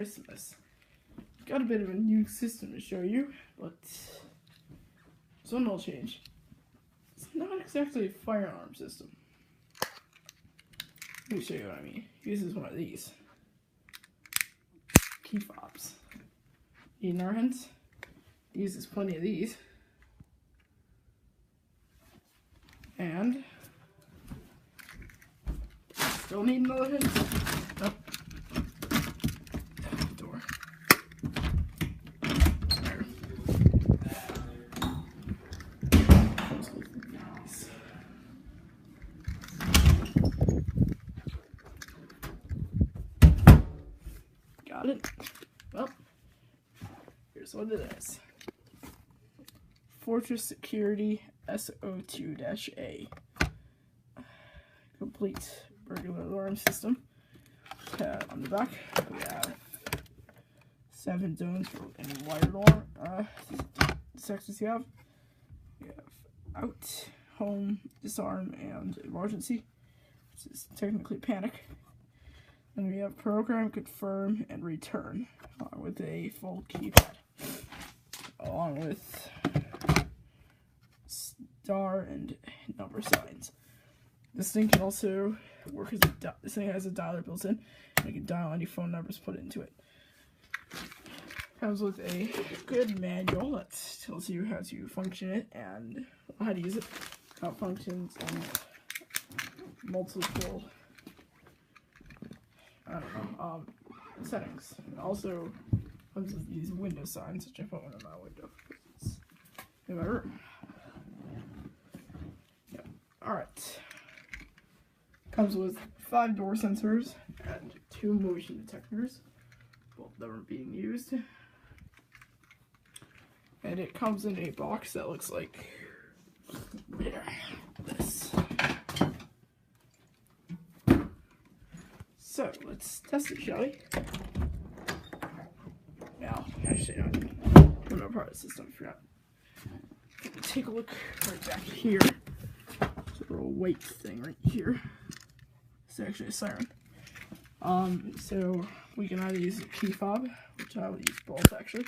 Christmas. Got a bit of a new system to show you, but some will change. It's not exactly a firearm system. Let me show you what I mean. It uses one of these key fobs. Need an hens. It uses plenty of these. And still need another hens. Nope. Door. There. Got it. Well, here's what it is. Fortress Security SO2-A. Complete burglar alarm system. On the back, we have 7 zones for any wired alarm sections you have. We have out, home, disarm, and emergency, which is technically panic. And we have program, confirm, and return, with a full keypad, along with star and number signs. This thing can also work as this thing has a dialer built in, and you can dial any phone numbers put into it. Comes with a good manual that tells you how to function it and how to use it, how it functions, and multiple settings. It also comes with these window signs, which I put one in my window because it's in my room. Yep. Alright. Comes with 5 door sensors and 2 motion detectors. Both of them are being used. And it comes in a box that looks like this. So, let's test it, shall we? Now, actually, I'm not part of the system, I forgot. Take a look right back here. There's a little weight thing right here. It's actually a siren. So we can either use a key fob, which I would use both actually.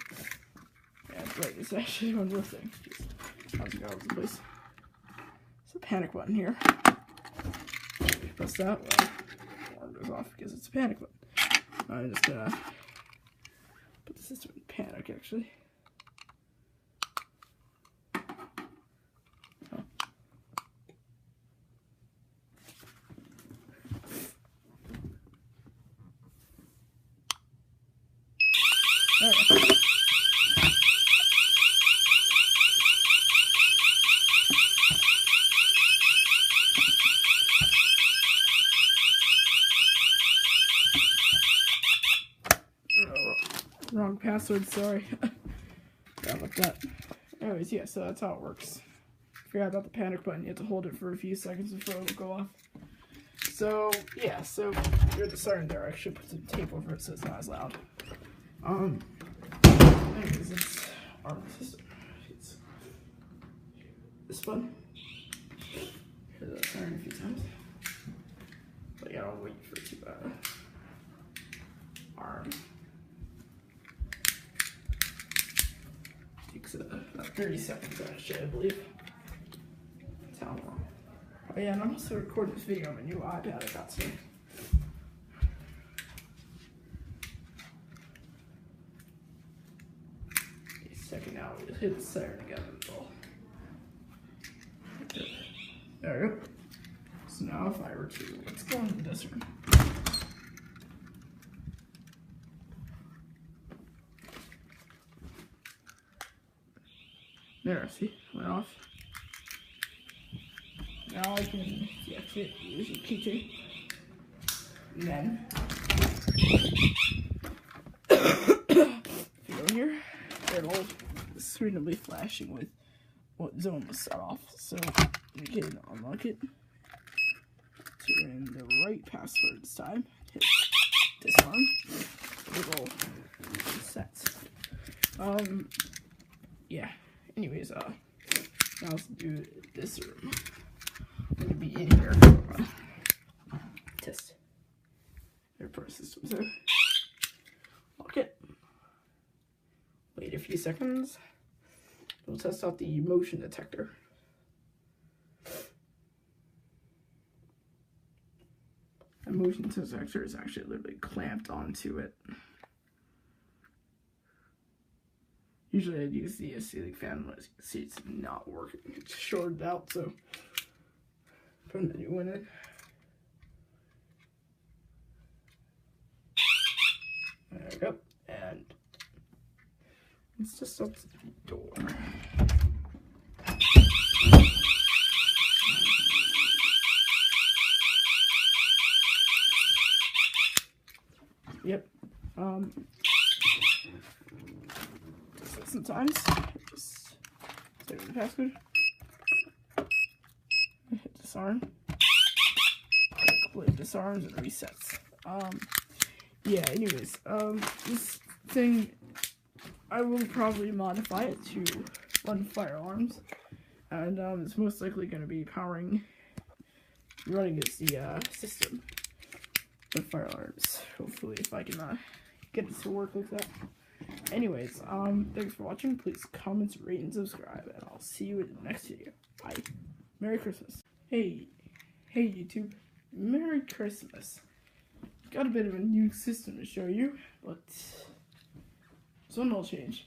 And right, it's actually one more thing. Just how to go over the place. It's a panic button here. If you press that, well, alarm goes off because it's a panic button. I'm just gonna put the system in panic actually. Alright. Wrong password, sorry. Forgot about that. Anyways, yeah, so that's how it works. Forgot about the panic button, you have to hold it for a few seconds before it'll go off. So, yeah, so you're the siren there. I should put some tape over it so it's not as loud. Anyways, it's our system. It's this button. Heard that siren a few times. But yeah, I'll wait for it to arm. Takes about 30 seconds actually, I believe. That's how long. Oh yeah, and I'm also recording this video on my new iPad I got today. Second now, we just hit the siren again. There we go. So now if I were to, let's go into this room. There, see, went off. Now I can deactivate using keychain. And then, if you go here, it'll, the screen will be flashing with what zone was set off. So you can unlock it. Enter in the right password this time. Hit disarm. It will set. Yeah. Anyways, now let's do this room. I'm gonna be in here. Test. Airport system. So few seconds. We'll test out the motion detector. The motion detector is actually literally clamped onto it. Usually I'd use the ceiling fan, but as you can see it's not working. It's shorted out, so put the new one in. There we go. And it's just up to the door. Yep. Sometimes just save the password. Hit disarm. Completely disarms and resets. Yeah, anyways, this thing, I will probably modify it to run fire alarms, and it's most likely going to be running as the system with fire alarms. Hopefully, if I can get it to work like that. Anyways, thanks for watching. Please comment, rate, and subscribe, and I'll see you in the next video. Bye. Merry Christmas. Hey YouTube. Merry Christmas. Got a bit of a new system to show you, but something will change.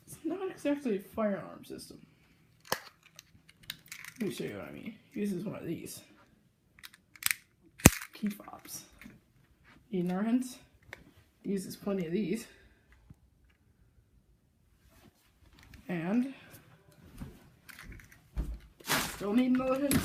It's not exactly a fire alarm system. Let me show you what I mean. This is one of these. Key fobs. Need another hint? Uses plenty of these. And still need another hint.